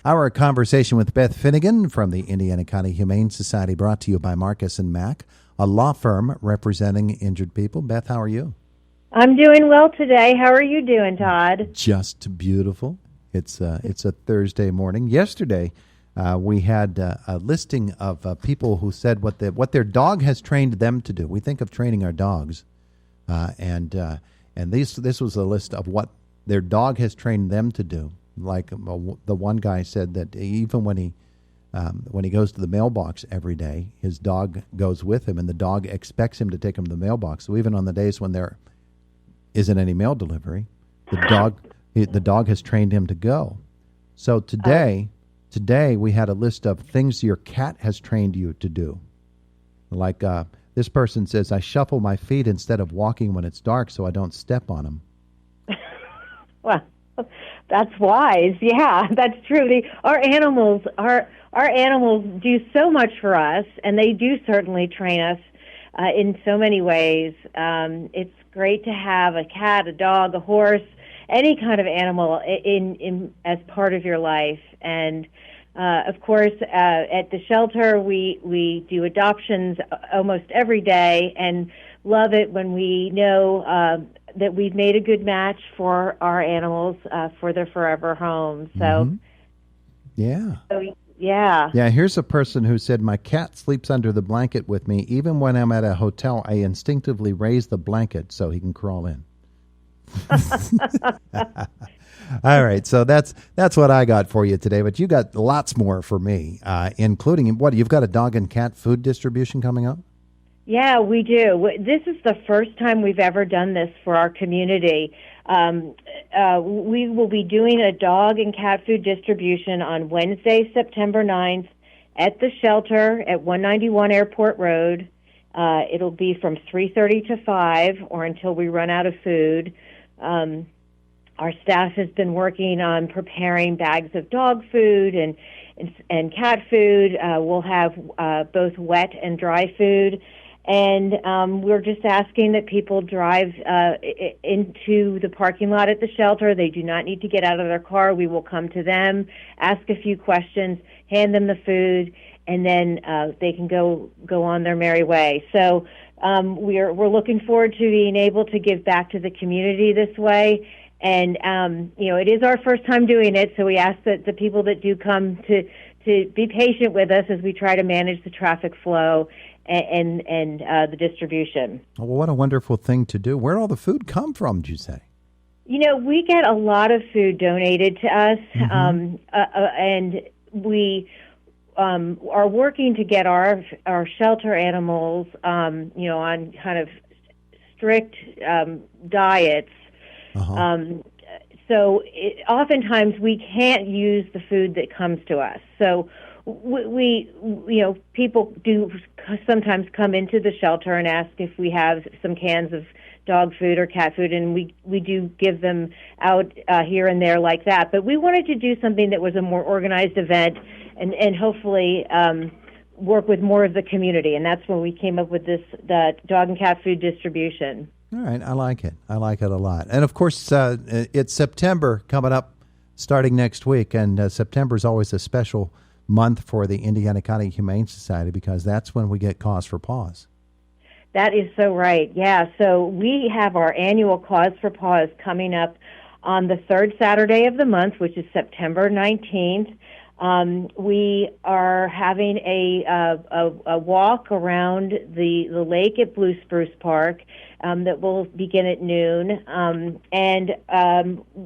Our conversation with Beth Finegan from the Indiana County Humane Society, brought to you by Marcus and Mack, a law firm representing injured people. Beth, how are you? I'm doing well today. How are you doing, Todd? Just beautiful. It's a Thursday morning. Yesterday, we had a listing of people who said what their dog has trained them to do. We think of training our dogs, and this was a list of what their dog has trained them to do. Like the one guy said that even when he goes to the mailbox every day, his dog goes with him, and the dog expects him to take him to the mailbox. So even on the days when there isn't any mail delivery, the dog has trained him to go. So today we had a list of things your cat has trained you to do. Like this person says, I shuffle my feet instead of walking when it's dark so I don't step on them. Well, that's wise. Yeah, that's true. Our animals do so much for us, and they do certainly train us in so many ways. It's great to have a cat, a dog, a horse, any kind of animal in as part of your life. And of course, at the shelter, we do adoptions almost every day, and love it when we know that we've made a good match for our animals for their forever home. So, yeah. Yeah, here's a person who said, my cat sleeps under the blanket with me. Even when I'm at a hotel, I instinctively raise the blanket so he can crawl in. All right, so that's what I got for you today, but you got lots more for me, including, you've got a dog and cat food distribution coming up? Yeah, we do. This is the first time we've ever done this for our community. We will be doing a dog and cat food distribution on Wednesday, September 9th at the shelter at 191 Airport Road. It'll be from 3:30 to 5 or until we run out of food. Our staff has been working on preparing bags of dog food and cat food. We'll have both wet and dry food. And we're just asking that people drive into the parking lot at the shelter. They do not need to get out of their car. We will come to them, ask a few questions, hand them the food, and then they can go on their merry way. So we're looking forward to being able to give back to the community this way. And it is our first time doing it, so we ask that the people that do come to be patient with us as we try to manage the traffic flow and the distribution. Well, what a wonderful thing to do. Where'd all the food come from, did you say? We get a lot of food donated to us, and we are working to get our shelter animals, on kind of strict diets. So oftentimes we can't use the food that comes to us. So we people do sometimes come into the shelter and ask if we have some cans of dog food or cat food, and we do give them out here and there like that. But we wanted to do something that was a more organized event and hopefully work with more of the community, and that's when we came up with the dog and cat food distribution. All right, I like it. I like it a lot. And, of course, it's September coming up starting next week, and September is always a special month for the Indiana County Humane Society because that's when we get Cause for Paws. That is so right, yeah. So we have our annual Cause for Paws coming up on the third Saturday of the month, which is September 19th. We are having a walk around the lake at Blue Spruce Park that will begin at noon, and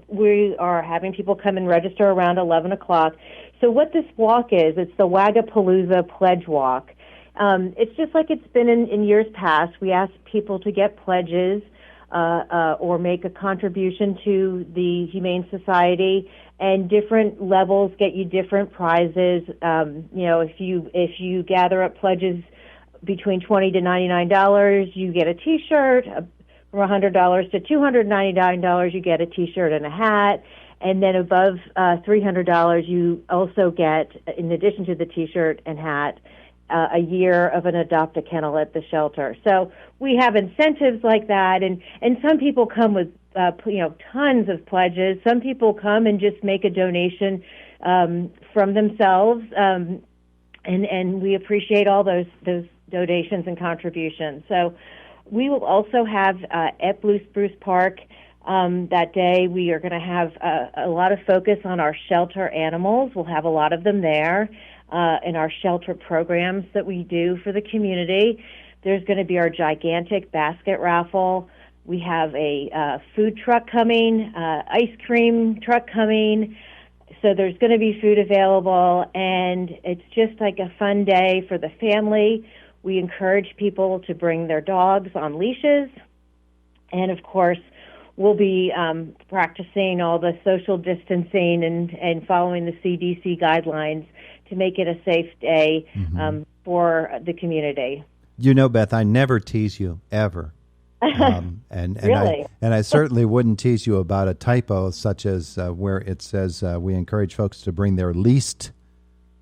we are having people come and register around 11 o'clock. So what this walk is, it's the Wagapalooza Pledge Walk. It's just like it's been in years past. We ask people to get pledges or make a contribution to the Humane Society, and different levels get you different prizes. If you gather up pledges between $20 to $99, you get a T-shirt. From $100 to $299, you get a T-shirt and a hat. And then above $300, you also get, in addition to the T-shirt and hat, a year of an Adopt-A-Kennel at the shelter. So we have incentives like that, and some people come with tons of pledges. Some people come and just make a donation from themselves, and we appreciate all those donations and contributions. So we will also have at Blue Spruce Park that day. We are going to have a lot of focus on our shelter animals. We'll have a lot of them there in our shelter programs that we do for the community. There's going to be our gigantic basket raffle. We have a food truck coming, ice cream truck coming. So there's going to be food available, and it's just like a fun day for the family. We encourage people to bring their dogs on leashes. And, of course, we'll be practicing all the social distancing and following the CDC guidelines to make it a safe day for the community. You know, Beth, I never tease you, ever. Really? I certainly wouldn't tease you about a typo such as where it says we encourage folks to bring their leased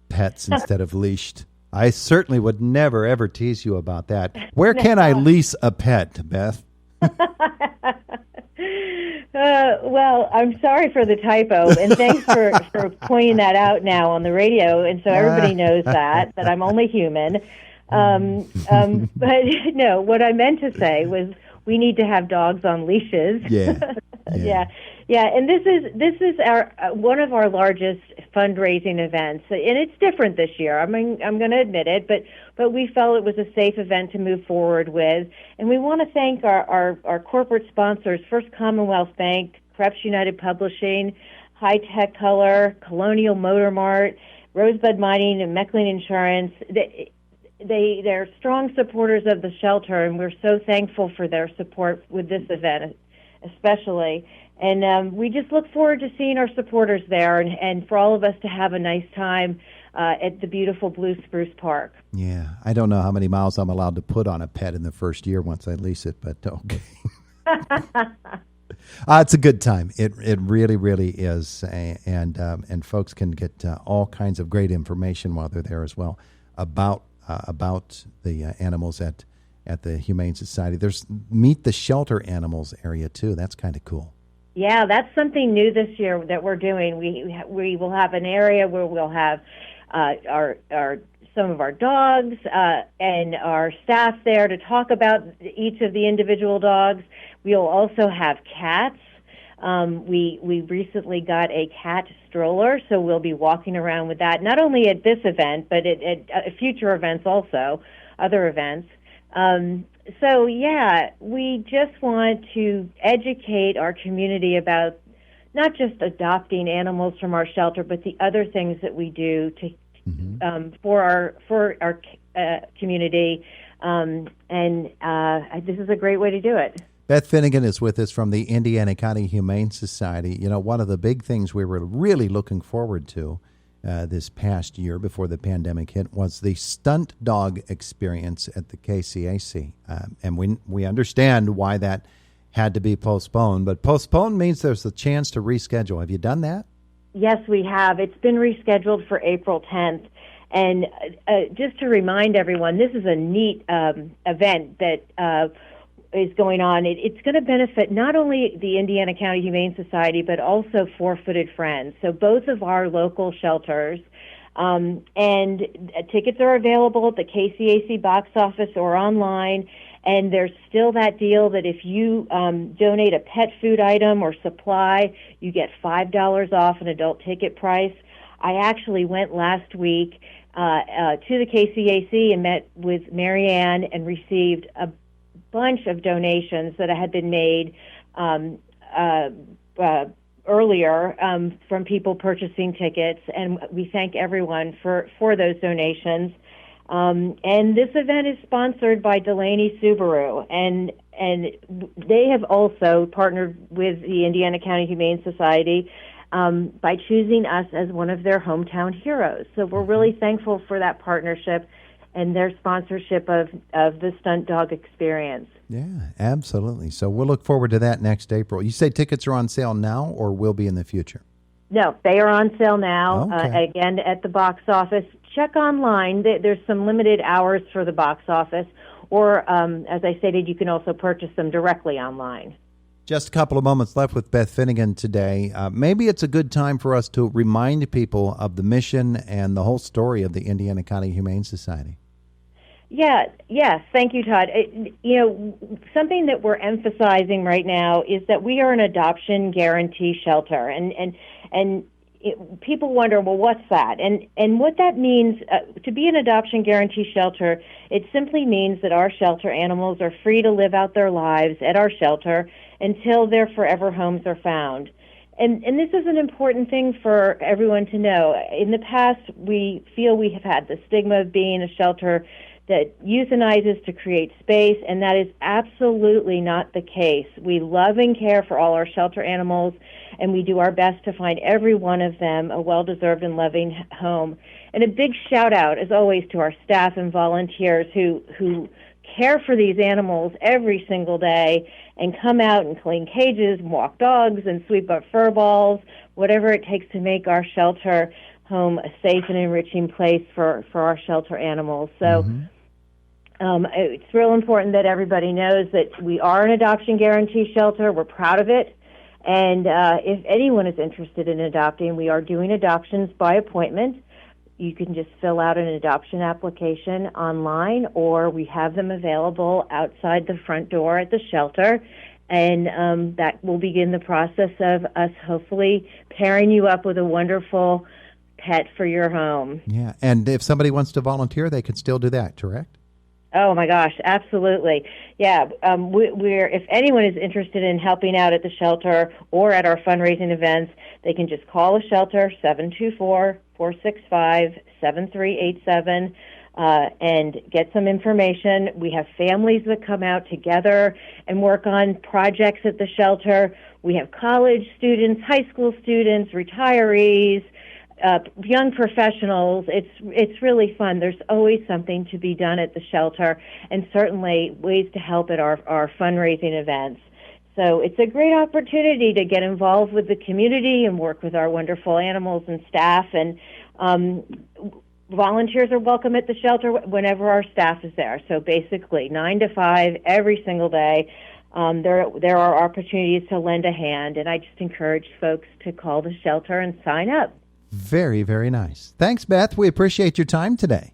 pets instead of leashed. I certainly would never, ever tease you about that. Where can I lease a pet, Beth? Well, I'm sorry for the typo, and thanks for pointing that out now on the radio, and so everybody knows that I'm only human. But no, what I meant to say was we need to have dogs on leashes. Yeah. And this is our one of our largest fundraising events, and it's different this year. I mean, I'm going to admit it, but we felt it was a safe event to move forward with, and we want to thank our corporate sponsors: First Commonwealth Bank, Krebs United Publishing, High Tech Color, Colonial Motor Mart, Rosebud Mining, and Meckling Insurance. They're strong supporters of the shelter, and we're so thankful for their support with this event, especially. And we just look forward to seeing our supporters there, and for all of us to have a nice time at the beautiful Blue Spruce Park. Yeah, I don't know how many miles I'm allowed to put on a pet in the first year once I lease it, but okay. It's a good time. It really, really is, and folks can get all kinds of great information while they're there as well about the animals at the Humane Society. There's Meet the Shelter Animals area too. That's kind of cool. Yeah, that's something new this year that we're doing. We will have an area where we'll have our some of our dogs and our staff there to talk about each of the individual dogs. We'll also have cats. We recently got a cat stroller, so we'll be walking around with that, not only at this event, but at future events also, other events. So, yeah, we just want to educate our community about not just adopting animals from our shelter, but the other things that we do to for our community. This is a great way to do it. Beth Finegan is with us from the Indiana County Humane Society. You know, one of the big things we were really looking forward to this past year before the pandemic hit was the stunt dog experience at the KCAC. And we understand why that had to be postponed, but postponed means there's a chance to reschedule. Have you done that? Yes, we have. It's been rescheduled for April 10th. And just to remind everyone, this is a neat event that is going on. It's going to benefit not only the Indiana County Humane Society, but also Four Footed Friends. So both of our local shelters. And tickets are available at the KCAC box office or online. And there's still that deal that if you donate a pet food item or supply, you get $5 off an adult ticket price. I actually went last week to the KCAC and met with Marianne and received a bunch of donations that had been made earlier from people purchasing tickets, and we thank everyone for those donations. And this event is sponsored by Delaney Subaru, and they have also partnered with the Indiana County Humane Society by choosing us as one of their hometown heroes. So we're really thankful for that partnership and their sponsorship of the stunt dog experience. Yeah, absolutely. So we'll look forward to that next April. You say tickets are on sale now or will be in the future? No, they are on sale now, Okay. again, at the box office. Check online. There's some limited hours for the box office, or, as I stated, you can also purchase them directly online. Just a couple of moments left with Beth Finegan today. Maybe it's a good time for us to remind people of the mission and the whole story of the Indiana County Humane Society. Yes, thank you, Todd. Something that we're emphasizing right now is that we are an adoption guarantee shelter, and people wonder, well, what's that? And what that means, to be an adoption guarantee shelter, it simply means that our shelter animals are free to live out their lives at our shelter until their forever homes are found. And this is an important thing for everyone to know. In the past, we feel we have had the stigma of being a shelter that euthanizes to create space, and that is absolutely not the case. We love and care for all our shelter animals, and we do our best to find every one of them a well-deserved and loving home. And a big shout-out, as always, to our staff and volunteers who care for these animals every single day and come out and clean cages, walk dogs, and sweep up fur balls, whatever it takes to make our shelter home a safe and enriching place for our shelter animals. So it's real important that everybody knows that we are an adoption guarantee shelter. We're proud of it. And if anyone is interested in adopting, we are doing adoptions by appointment. You can just fill out an adoption application online, or we have them available outside the front door at the shelter. And that will begin the process of us hopefully pairing you up with a wonderful pet for your home. Yeah, and if somebody wants to volunteer, they can still do that, correct? Oh my gosh, absolutely. Yeah, we're if anyone is interested in helping out at the shelter or at our fundraising events, they can just call the shelter 724-465-7387 and get some information. We have families that come out together and work on projects at the shelter. We have college students, high school students, retirees, young professionals. It's really fun. There's always something to be done at the shelter, and certainly ways to help at our fundraising events. So it's a great opportunity to get involved with the community and work with our wonderful animals and staff. And volunteers are welcome at the shelter whenever our staff is there. So basically 9 to 5 every single day. There are opportunities to lend a hand, and I just encourage folks to call the shelter and sign up. Very, very nice. Thanks, Beth. We appreciate your time today.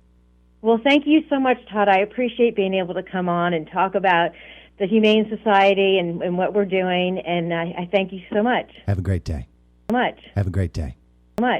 Well, thank you so much, Todd. I appreciate being able to come on and talk about the Humane Society and what we're doing, and I thank you so much. Have a great day. So much. Have a great day.